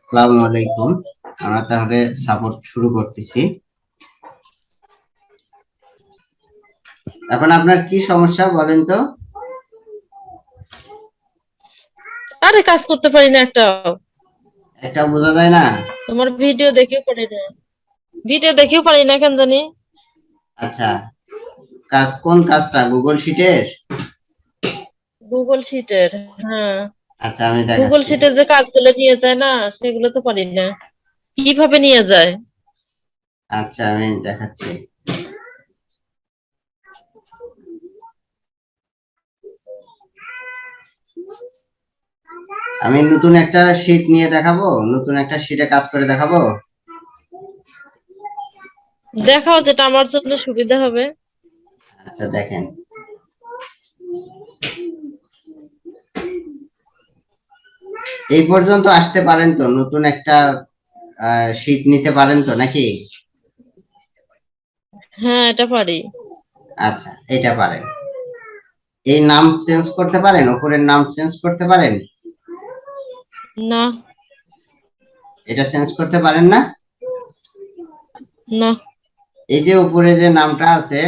আসসালামু আলাইকুম। আমরা তাহলে সাপোর্ট শুরু করতেছি। এখন আপনার কি সমস্যা বলেন তো? আরে কাজ করতে পারি না একটাও। একটা বোঝা যায় না। তোমার ভিডিও দেখেও পারি না। ভিডিও দেখেও পারি না কেন জানি। আচ্ছা, কোন কাজটা গুগল শিটের? গুগল শিটের। হ্যাঁ। আচ্ছা, আমি গুগল দেখাচ্ছি। শিটের যে কাজগুলো নিয়ে যায় না, সেগুলো তো পারি না। কিভাবে নিয়ে যায়? আচ্ছা, আমি দেখাচ্ছি। আমি নতুন একটা শিট নিয়ে দেখাবো, নতুন একটা শিটে কাজ করে দেখাবো। দেখাও যেটা আমার জন্য সুবিধা হবে। আচ্ছা, দেখেন। এই পর্যন্ত আসতে পারেন তো? নতুন একটা শিট নিতে পারেন তো নাকি? হ্যাঁ, এটা পারি। আচ্ছা, এটা পারেন। এই নাম চেঞ্জ করতে পারেন, উপরের নাম চেঞ্জ করতে পারেন? না। এটা চেঞ্জ করতে পারেন না? না। এই যে উপরে যে নামটা আছে,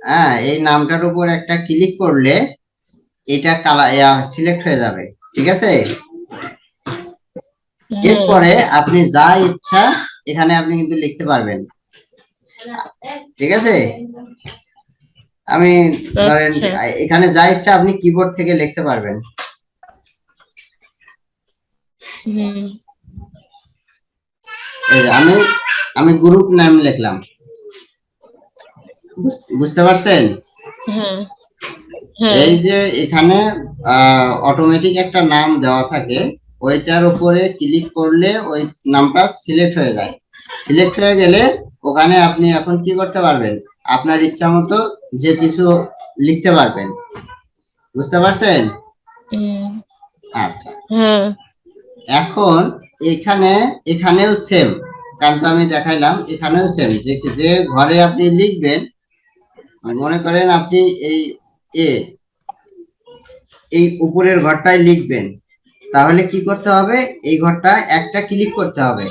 হ্যাঁ, এই নামটার উপর একটা ক্লিক করলে এটা সিলেক্ট হয়ে যাবে। ঠিক আছে? হ্যাঁ। এরপরে আপনি যা ইচ্ছা এখানে আপনি কিন্তু লিখতে পারবেন। ঠিক আছে? আমি ধরেন আচ্ছা। এখানে যা ইচ্ছা আপনি কিবোর্ড থেকে লিখতে পারবেন। হুম। এই যে আমি আমি গ্রুপ নাম লিখলাম। বুঝতে পারছেন? হ্যাঁ। হ্যাঁ। এই যে এখানে অটোমেটিক একটা নাম দেওয়া থাকে, ওইটার উপরে ক্লিক করলে ওই নামটা সিলেক্ট হয়ে যায়। সিলেক্ট হয়ে গেলে ওখানে আপনি এখন কি করতে পারবেন? আপনার ইচ্ছা মতো যে কিছু লিখতে পারবেন। বুঝতে পারছেন? হুম। আচ্ছা, হ্যাঁ। এখন এখানে এখানেও সেম। কাল তো আমি দেখাইলাম, এখানেও সেম। যে যে ঘরে আপনি লিখবেন, মনে করেন আপনি এই এ এই উপরের ঘরটায় লিখবেন, তাহলে কি করতে হবে? এই ঘরটা একটা ক্লিক করতে হবে।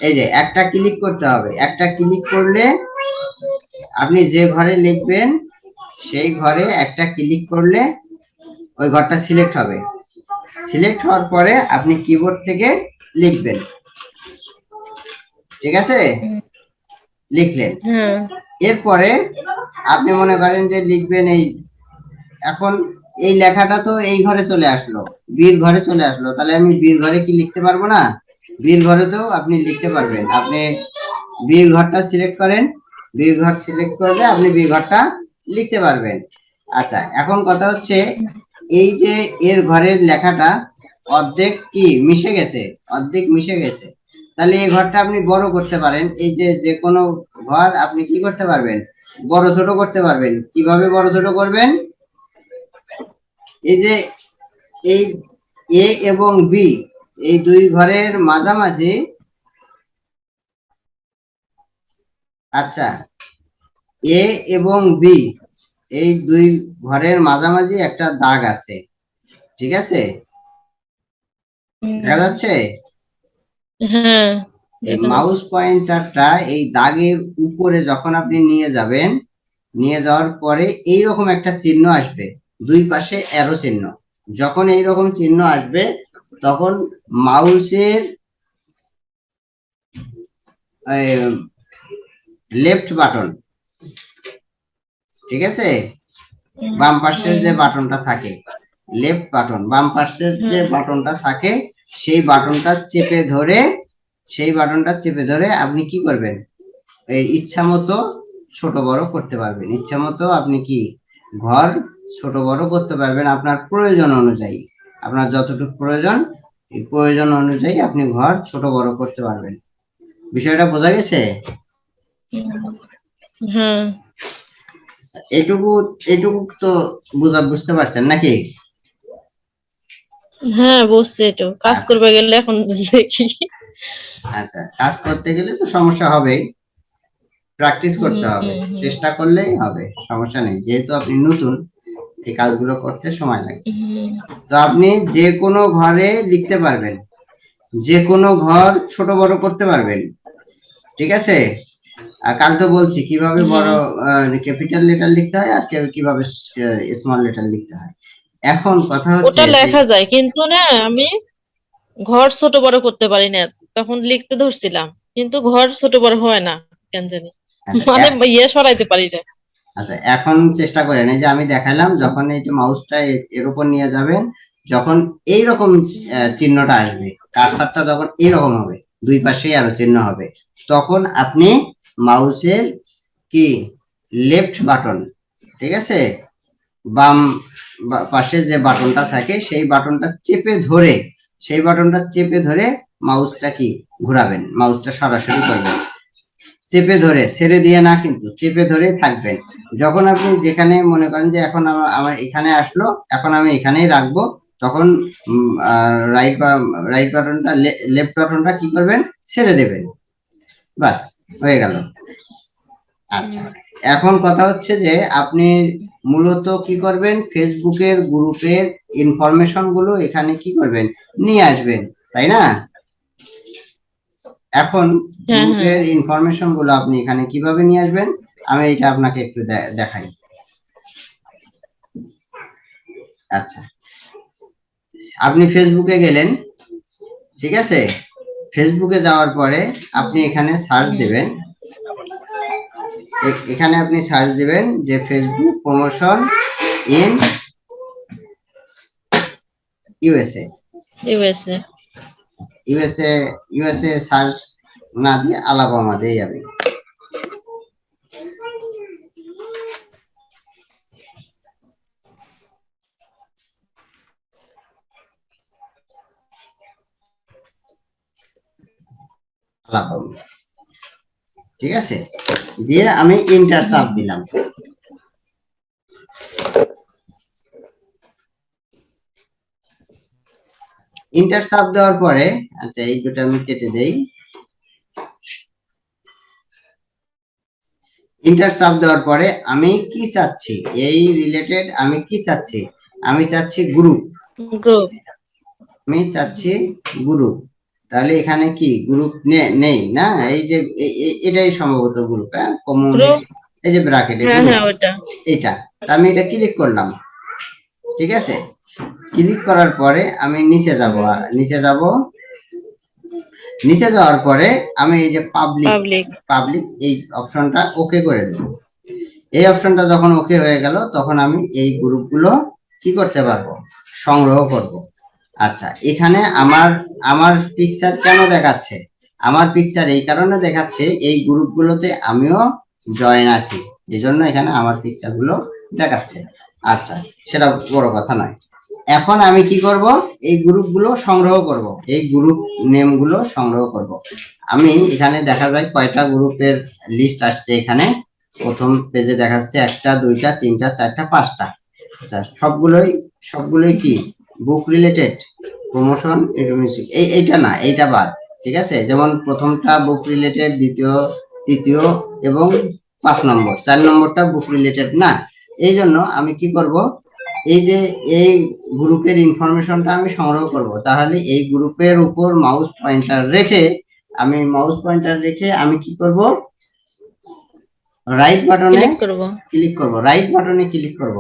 এই যে একটা ক্লিক করতে হবে, একটা ক্লিক করলে আপনি যে ঘরে লিখবেন সেই ঘরে একটা ক্লিক করলে ওই ঘরটা সিলেক্ট হবে। সিলেক্ট হওয়ার পরে আপনি কিবোর্ড থেকে লিখবেন। ঠিক আছে? লিখলেন। হ্যাঁ। এরপরে আপনি মনে করেন যে লিখবেন এই, এখন এই লেখাটা তো এই ঘরে চলে আসলো, বীর ঘরে চলে আসলো, তাহলে আমি বীর ঘরে কি লিখতে পারবো না? বীর ঘরেতেও আপনি লিখতে পারবেন। আপনি বীর ঘরটা সিলেক্ট করেন, বীর ঘর সিলেক্ট করলে আপনি বীর ঘরটা লিখতে পারবেন। আচ্ছা, এখন কথা হচ্ছে এই যে এর ঘরের লেখাটা অর্ধেক কি মিশে গেছে, অর্ধেক মিশে গেছে, তাহলে এই ঘরটা আপনি বড় করতে পারেন। এই যে যে কোনো ঘর আপনি কি করতে পারবেন? বড় ছোট করতে পারবেন। কিভাবে বড় ছোট করবেন? এই যে এই এ এবং বি, এই দুই ঘরের মাঝামাঝি, আচ্ছা, এ এবং বি এই দুই ঘরের মাঝামাঝি একটা দাগ আছে। ঠিক আছে? দেখা হুম। যাচ্ছে? হ্যাঁ, এই দেখা মাউস যাচ্ছে। পয়েন্টারটা এই দাগের উপরে যখন আপনি নিয়ে যাবেন, নিয়ে যাওয়ার পরে এইরকম একটা চিহ্ন আসবে, দুই পাশে অ্যারো চিহ্ন। যখন এইরকম চিহ্ন আসবে তখন মাউসের লেফট বাটন, ঠিক আছে, বাম পাশের হুম। যে বাটনটা থাকে, লেফট বাটন, বাম পাশের যে হ্যাঁ। বাটনটা থাকে, সেই বাটনটা চেপে ধরে, সেই বাটনটা চেপে ধরে আপনি কি করবেন? এই ইচ্ছা মতো ছোট বড় করতে পারবেন। ইচ্ছা মতো আপনি কি ঘর ছোট বড় করতে পারবেন আপনার প্রয়োজন অনুযায়ী। আপনার যতটুকু প্রয়োজন, এই প্রয়োজন অনুযায়ী আপনি ঘর ছোট বড় করতে পারবেন। বিষয়টা বোঝা গেছে? হ্যাঁ। এটুকু এটুকু তো বুঝতে পারছেন নাকি? হ্যাঁ, বুঝছি। তো কাজ আচ্ছা, করবে গেলে এখন দেখি। আচ্ছা, কাজ করতে গেলে তো সমস্যা হবেই। প্র্যাকটিস হুম। করতে হবে, হুম। চেষ্টা করলেই হবে, সমস্যা নেই। যেহেতু আপনি নতুন, এই কাজগুলো করতে সময় লাগবে। হুম। তো আপনি যে কোনো ঘরে লিখতে পারবেন। যে কোনো ঘর ছোট বড় করতে পারবেন, ঠিক আছে। আর কাল তো বলছি কিভাবে বড় ক্যাপিটাল লেটার লিখতে হয় আর কিভাবে স্মল লেটার লিখতে হয়। এখন কথা হচ্ছে ওটা যে লেখা যায়, কিন্তু না আমি ঘর ছোট বড় করতে পারি না। তখন লিখতে ধরছিলাম, কিন্তু ঘর ছোট বড় হয় না কেন জানি। আচ্ছা মানে সরাইতে পারি না। আচ্ছা এখন চেষ্টা করেন, এই যে আমি দেখালাম, যখন এই যে মাউসটা এর উপর নিয়ে যাবেন, যখন এইরকম চিহ্নটা আসবে, কার্সারটা যখন এইরকম হবে, দুই পাশেই আরো চিহ্ন হবে, তখন আপনি মাউসের কি লেফট বাটন, ঠিক আছে, বাম পাশে যে বাটনটা থাকে সেই বাটনটা চেপে ধরে, সেই বাটনটা চেপে ধরে মাউসটা কি ঘোরাবেন, মাউসটা সরাসরি করবেন, চেপে ধরে, ছেড়ে দিয়ে না, কিন্তু চেপে ধরে থাকবেন। যখন আপনি যেখানে মনে করেন যে এখন আমার এখানে আসলো, এখন আমি এখানেই রাখবো, তখন রাইট রাইট বাটনটা, লেফট বাটনটা কি করবেন, ছেড়ে দেবেন, বাস, হয়ে গেল। আচ্ছা এখন কথা হচ্ছে যে আপনি মূলত কি করবেন, ফেসবুকের গ্রুপের ইনফরমেশন গুলো এখানে কি করবেন, নিয়ে আসবেন, তাই না। এখন হ্যাঁ, হ্যাঁ। গ্রুপের ইনফরমেশন গুলো আপনি এখানে কিভাবে নিয়ে আসবেন, আমি এটা আপনাকে একটু দেখাই। আচ্ছা আপনি ফেসবুকে গেলেন, ঠিক আছে, ফেসবুকে যাওয়ার পরে আপনি এখানে সার্চ দেবেন, এখানে আপনি সার্চ দিবেন যে Facebook promotion in USA. USA. USA, USA search না দিয়ে আলাবামা দিয়ে যাবে। আলাবামা, ঠিক আছে, দিয়ে আমি ইন্টার চাপ দিলাম। ইন্টার চাপ দেওয়ার পরে, আচ্ছা এই দুটো আমি কেটে দেই। ইন্টার চাপ দেওয়ার পরে আমি কি চাচ্ছি, এই রিলেটেড আমি কি চাচ্ছি, আমি চাচ্ছি গ্রুপ, গ্রুপ। আমি চাচ্ছি গ্রুপ। তাহলে এখানে কি গ্রুপ নেই না, এই যে এটাই সম্ভবত গ্রুপ, হ্যাঁ, গ্রুপ। কমিউনিটি, এই যে ব্র্যাকেটে হ্যাঁ, গ্রুপ, হ্যাঁ, ওটা। এটা। আমি এটা ক্লিক করলাম, ঠিক আছে। ক্লিক করার পরে আমি নিচে যাব, নিচে যাব, নিচে যাওয়ার পরে আমি এই যে পাবলিক, পাবলিক। পাবলিক এই অপশনটা ওকে করে দেব। এই অপশনটা যখন ওকে হয়ে গেল, তখন আমি এই গ্রুপগুলো কি করতে পারবো, সংগ্রহ করব। আচ্ছা এখানে আমার আমার পিকচার কেন দেখাচ্ছে, আমার পিকচার এই কারণে দেখাচ্ছে, এই গ্রুপগুলোতে আমিও জয়েন আছি, এই জন্য এখানে আমার পিকচার গুলো দেখাচ্ছে। আচ্ছা সেটা বড় কথা নয়। এখন আমি কি করব, এই গ্রুপগুলো সংগ্রহ করব, এই গ্রুপ নেম গুলো সংগ্রহ করব। আমি এখানে দেখা যায় কয়টা গ্রুপের লিস্ট আসছে, এখানে প্রথম পেজে দেখাচ্ছে 1টা 2টা 3টা 4টা 5টা। আচ্ছা সবগুলোই, সবগুলোই কি বুক রিলেটেড, প্রমোশন, এইটা না, এইটা বাদ, ঠিক আছে। যেমন প্রথমটা বুক রিলেটেড, দ্বিতীয়, তৃতীয় এবং 5 নম্বর, 4 নম্বরটা বুক রিলেটেড না। এই জন্য আমি কি করব, এই যে এই গ্রুপের ইনফরমেশনটা আমি সংগ্রহ করব, তাহলে এই গ্রুপের উপর মাউস পয়েন্টার রেখে, আমি মাউস পয়েন্টার রেখে আমি কি করব, রাইট বাটনে ক্লিক করব। ক্লিক করব, রাইট বাটনে ক্লিক করব,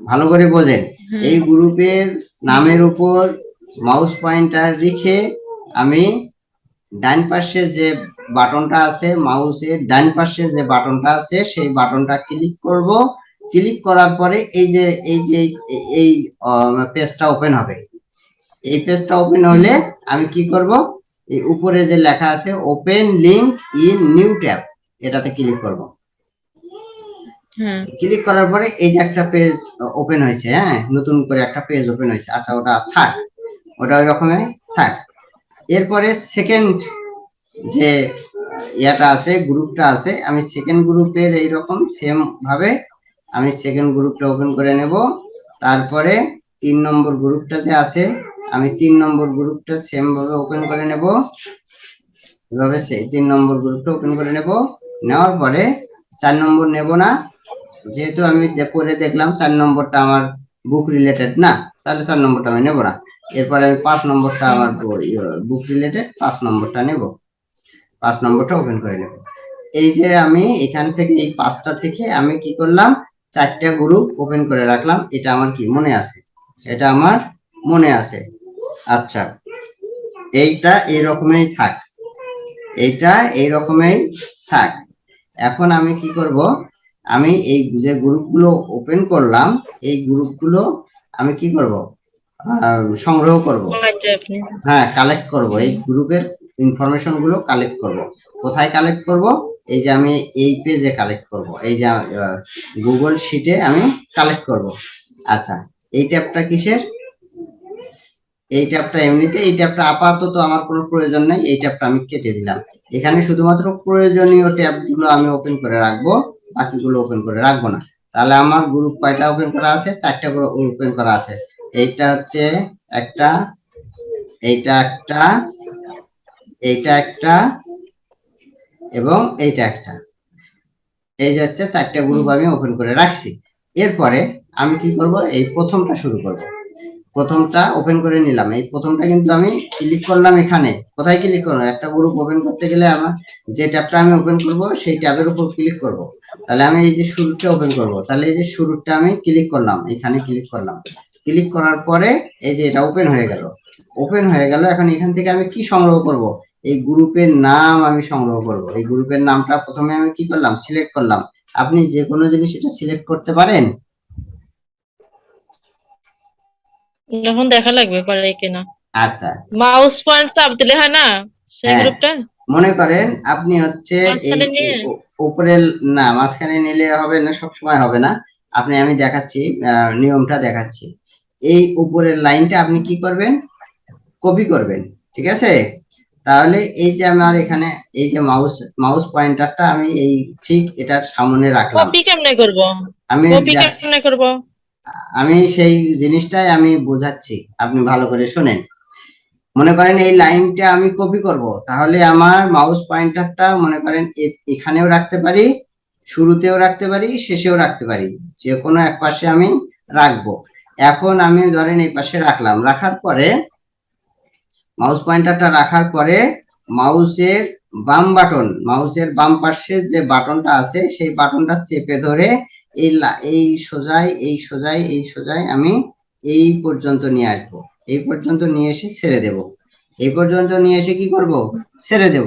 ভালো করে বোঝেন। এই গ্রুপের নামের উপর মাউস পয়েন্টার রেখে আমি ডান পাশে যে বাটনটা আছে, মাউসের ডান পাশে যে বাটনটা আছে, সেই বাটনটা ক্লিক করব। ক্লিক করার পরে এই পেজটা ওপেন হবে। এই পেজটা ওপেন হলে আমি কি করব, এই উপরে যে লেখা আছে open link in new tab, এটাতে ক্লিক করব। ক্লিক করার পরে এই যে একটা পেজ ওপেন হয়েছে, হ্যাঁ, নতুন করে একটা পেজ ওপেন হয়েছে। আচ্ছা ওটা থাক, ওটা ওই রকমই থাক। এরপরে সেকেন্ড যে ইয়াটা আছে, গ্রুপটা আছে, আমি সেকেন্ড গ্রুপের এইরকম সেম ভাবে আমি সেকেন্ড গ্রুপটা ওপেন করে নেব। তারপরে 3 নম্বর গ্রুপটা যে আছে, আমি 3 নম্বর গ্রুপটা সেম ভাবে ওপেন করে নেব, এভাবে 3 নম্বর গ্রুপটা ওপেন করে নেব। নেওয়ার পরে 4 নম্বর নেব না, যেহেতু আমি পরে দেখলাম 4 নম্বরটা আমার বুক রিলেটেড না, তাহলে 4 নম্বরটা আমি নেব না। এরপরে আমি 5 নম্বরটা আমার বুক রিলেটেড 5 নম্বরটা নেব, 5 নম্বরটা ওপেন করে নেব। এই যে আমি এখান থেকে এই 5টা থেকে আমি কি করলাম, 4টা গ্রুপ ওপেন করে রাখলাম। এটা আমার কি মনে আছে, এটা আমার মনে আছে। আচ্ছা, এইটা এইরকমই থাক, এইটা এইরকমই থাক। এখন আমি কি করব, আমি এই যে গ্রুপগুলো ওপেন করলাম, এই গ্রুপগুলো আমি কি করব, সংগ্রহ করব, হ্যাঁ কালেক্ট করব। এই গ্রুপের ইনফরমেশন গুলো কালেক্ট করব। কোথায় কালেক্ট করব, এই যে আমি এই পেজে কালেক্ট করব, এই যে গুগল শিটে আমি কালেক্ট করব। আচ্ছা, এই ট্যাবটা কিসের, এই ট্যাবটা এমনিতে, এই ট্যাবটা আপাতত আমার কোনো প্রয়োজন নাই, এই ট্যাবটা আমি কেটে দিলাম। এখানে শুধুমাত্র প্রয়োজনীয় ট্যাবগুলো আমি ওপেন করে রাখবো, বাকিগুলো ওপেন করে রাখবো না। তাহলে আমার গ্রুপ কয়টা ওপেন করা আছে, 4টা গ্রুপ ওপেন করা আছে। এইটা হচ্ছে একটা, এইটা একটা, এইটা একটা এবং এইটা একটা। এই যে হচ্ছে 4টা গ্রুপ আমি ওপেন করে রাখছি। এরপরে আমি কি করব, এই প্রথমটা শুরু করব। প্রথমটা ওপেন করে নিলাম, এই প্রথমটা কিন্তু আমি ক্লিক করলাম এখানে। কোথায় ক্লিক করব, একটা গ্রুপ ওপেন করতে গেলে আমার যে ট্যাবটা আমি ওপেন করব সেই ট্যাবের উপর ক্লিক করব। তাহলে আমি এই যে শুরুটা ওপেন করব, তাহলে এই যে শুরুটা আমি ক্লিক করলাম, এখানে ক্লিক করলাম। ক্লিক করার পরে এই যে এটা ওপেন হয়ে গেল, ওপেন হয়ে গেল। এখন এখান থেকে আমি কি সংগ্রহ করব, এই গ্রুপের নাম আমি সংগ্রহ করব। এই গ্রুপের নামটা প্রথমে আমি কি করলাম, সিলেক্ট করলাম। আপনি যে কোনো জিনিস এটা সিলেক্ট করতে পারেন। এখন দেখা লাগবে পারে কিনা। আচ্ছা, মাউস পয়েন্ট চাপ দিলে হয় না সেই হ্যাঁ গ্রুপটা মনে করেন আপনি হচ্ছে এই মাঝখানে নিয়ে? উপরের, না মাঝখানে নিলে হবে না, সব সময় হবে না। আপনি, আমি দেখাচ্ছি, নিয়মটা দেখাচ্ছি। এই উপরের লাইনটা আপনি কি করবেন, কপি করবেন, ঠিক আছে? তাহলে এই যে আমার এখানে এই যে মাউস মাউস পয়েন্টারটা আমি এই ঠিক এটার সামনে রাখলাম। কপি কেমনে করব? আমি কপি কেমনে করব? আমি সেই জিনিসটাই আমি বোঝাচ্ছি, আপনি ভালো করে শোনেন। মনে করেন এই লাইনটা আমি কপি করব, তাহলে আমার মাউস পয়েন্টারটা মনে করেন এখানেও রাখতে পারি, শুরুতেও রাখতে পারি, শেষেও রাখতে পারি, যে কোনো এক পাশে আমি রাখবো। এখন আমি ধরেন এই পাশে রাখলাম, রাখার পরে মাউস পয়েন্টারটা রাখার পরে মাউসের মাউসের বাম পাশে যে বাটনটা আছে সেই বাটনটা চেপে ধরে এই সোজাই এই সোজাই এই সোজাই আমি এই পর্যন্ত নিয়ে আসব। এই পর্যন্ত নিয়ে এসে ছেড়ে দেব, এই পর্যন্ত নিয়ে এসে কি করব, ছেড়ে দেব।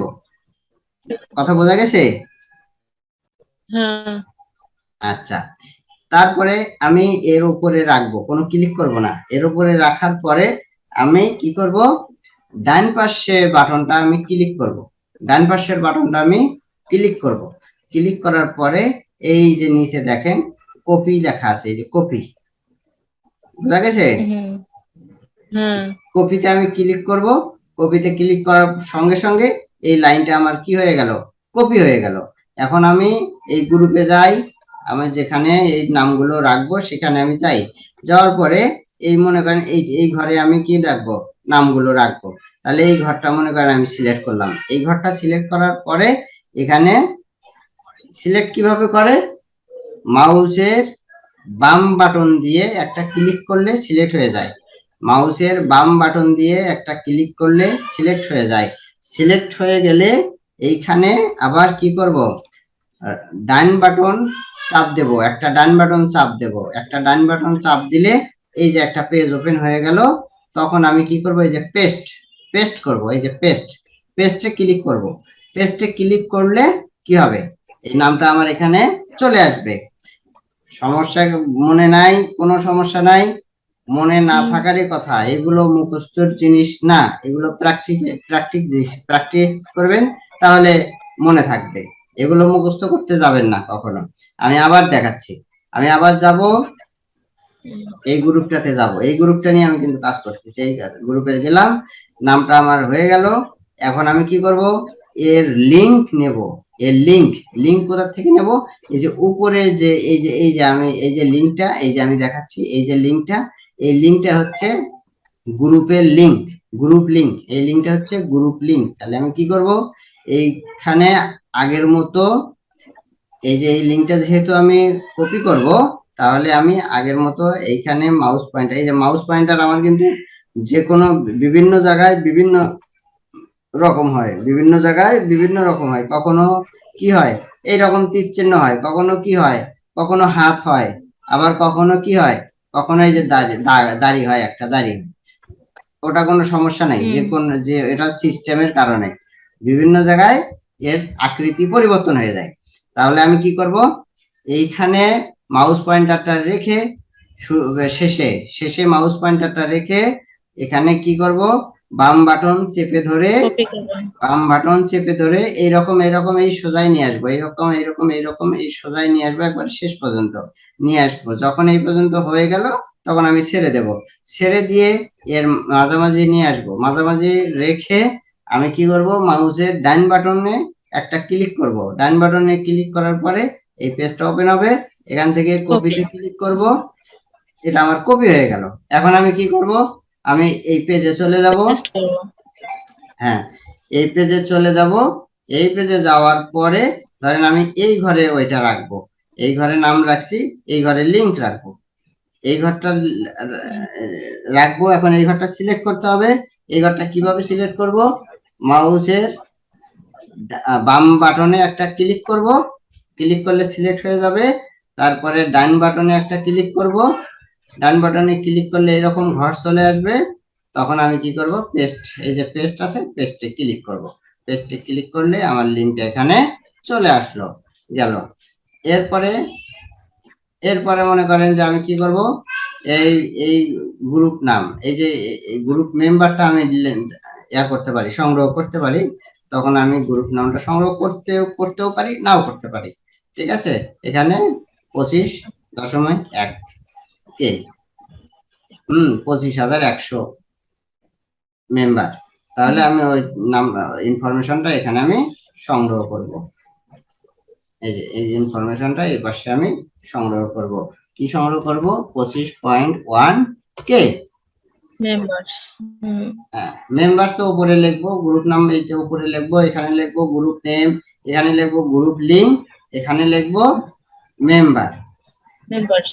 কথা বোঝা গেছে? হ্যাঁ। আচ্ছা, তারপরে আমি এর উপরে রাখবো, কোনো ক্লিক করব না। এর উপরে রাখার পরে আমি কি করব, ডান পাশের বাটনটা আমি ক্লিক করব, ডান পাশের বাটনটা আমি ক্লিক করব। ক্লিক করার পরে এই যে নিচে দেখেন কপি লেখা আছে, এই যে কপি, বুঝা গেছে? হ্যাঁ। কপিতে আমি ক্লিক করব। কপিতে ক্লিক করার সঙ্গে সঙ্গে এই লাইনটা আমার কি হয়ে গেল, কপি হয়ে গেল। এখন আমি এই গ্রুপে যাই, আমি যেখানে এই নামগুলো রাখবো সেখানে আমি যাই, যাওয়ার পরে এই মনে করেন এই ঘরে আমি কি রাখবো, নামগুলো রাখবো। তাহলে এই ঘরটা মনে করেন আমি সিলেক্ট করলাম। এই ঘরটা সিলেক্ট করার পরে এখানে সিলেক্ট কিভাবে করে, মাউসের বাম বাটন দিয়ে একটা ক্লিক করলে সিলেক্ট হয়ে যায়। মাউসের বাম বাটন দিয়ে একটা ক্লিক করলে সিলেক্ট হয়ে যায়। সিলেক্ট হয়ে গেলে এইখানে আবার কি করব, ডান বাটন চাপ দেব, একটা ডান বাটন চাপ দেব, একটা ডান বাটন চাপ দিলে এই যে একটা পেজ ওপেন হয়ে গেল। তখন আমি কি করব, এই যে পেস্ট, পেস্ট করব, এই যে পেস্ট, পেস্টে ক্লিক করব। পেস্টে ক্লিক করলে কি হবে, এই নামটা আমার এখানে চলে আসবে। সমস্যা মনে নাই, কোনো সমস্যা নাই, মনে না থাকারই কথা। এগুলো মুখস্থর জিনিস না, এগুলো প্র্যাকটিস করবেন, তাহলে মনে থাকবে। এগুলো মুখস্থ করতে যাবেন না কখনো। আমি আবার দেখাচ্ছি, আমি আবার যাব, এই গ্রুপটাতে যাব, এই গ্রুপটা নিয়ে আমি কিন্তু কাজ করতেছি। এই গ্রুপে গেলাম, নামটা আমার হয়ে গেল। এখন আমি কি করব, এর লিংক নেব। এর লিংক, লিংক কোথা থেকে নেব, এই যে উপরে যে এই যে আমি এই যে লিংকটা, এই যে আমি দেখাচ্ছি, এই যে লিংকটা, এই লিংকটা হচ্ছে গ্রুপের লিংক, গ্রুপ লিংক। এই লিংকটা হচ্ছে গ্রুপ লিংক। তাহলে আমি কি করব, এইখানে আগের মতো এই যে এই লিংকটা যেহেতু আমি কপি করব, তাহলে আমি আগের মতো এইখানে মাউস পয়েন্টার, এই যে মাউস পয়েন্টার আমার কিন্তু যে কোনো বিভিন্ন জায়গায় বিভিন্ন রকম হয়, বিভিন্ন জায়গায় বিভিন্ন রকম হয়। কখনো কি হয়, এইরকম তীর চিহ্ন হয়, কখনো কি হয়, কখনো হাত হয়, আবার কখনো কি হয়, কখনো এই যে দাড়ি হয়, একটা দাড়ি। ওটা কোনো সমস্যা নাই, যে কোন যে এটা সিস্টেমের কারণে বিভিন্ন জায়গায় এর আকৃতি পরিবর্তন হয়ে যায়। তাহলে আমি কি করব, এইখানে মাউস পয়েন্টারটা রেখে শেষে শেষে মাউস পয়েন্টারটা রেখে এখানে কি করব, বাম বাটন চেপে ধরে কপি করবেন। বাম বাটন চেপে ধরে এইরকম এইরকম এই সোজাই নিয়ে আসবো, এইরকম এইরকম এইরকম এই সোজাই নিয়ে আসবো, একবার শেষ পর্যন্ত নিয়ে আসবো। যখন এই পর্যন্ত হয়ে গেল তখন আমি ছেড়ে দেব, ছেড়ে দিয়ে এর মাঝামাঝি নিয়ে আসবো, মাঝামাঝি রেখে আমি কি করব, মাউসের ডান বাটনে একটা ক্লিক করব, ডান বাটনে ক্লিক করার পরে এই পেজটা ওপেন হবে, এখান থেকে কপি কপিতে ক্লিক করব, এটা আমার কপি হয়ে গেল। এখন আমি কি করব, আমি এই পেজে চলে যাব। পেস্ট করব। হ্যাঁ, এই পেজে চলে যাব। এই পেজে যাওয়ার পরে ধরেন আমি এই ঘরে ওইটা রাখবো, এই ঘরে নাম রাখছি, এই ঘরে লিংক রাখবো, এই ঘরটা রাখবো। এখন এই ঘরটা সিলেক্ট করতে হবে। এই ঘরটা কিভাবে সিলেক্ট করব, মাউসের বাম বাটনে একটা ক্লিক করব, ক্লিক করলে সিলেক্ট হয়ে যাবে। তারপরে ডান বাটনে একটা ক্লিক করব, ডান বাটনে ক্লিক করলে এরকম ঘর চলে আসবে। তখন আমি কি করব, পেস্ট, এই যে পেস্ট আছে, পেস্টে ক্লিক করব, পেস্টে ক্লিক করলে আমার লিঙ্কটা এখানে চলে আসলো, গেল। এরপরে এরপরে মনে করেন যে আমি কি করব, এই এই গ্রুপ নাম, এই যে গ্রুপ মেম্বারটা আমি করতে পারি, সংগ্রহ করতে পারি। তখন আমি গ্রুপ নামটা সংগ্রহ করতেও পারি, নাও করতে পারি। ঠিক আছে, এখানে 25.1 কে 25,100 মেম্বার। তাহলে আমি ওই নাম ইনফরমেশনটা এখানে আমি সংগ্রহ করব। এই যে এই ইনফরমেশনটা এই পাশে আমি সংগ্রহ করব। কি সংগ্রহ করব, 25.1 কে মেম্বার্স। মেম্বার্স তো উপরে লিখবো, গ্রুপ নাম এই যে উপরে লিখবো, এখানে লিখবো গ্রুপ নেম, এখানে লিখবো গ্রুপ লিংক, এখানে লিখবো মেম্বার। মেম্বার্স।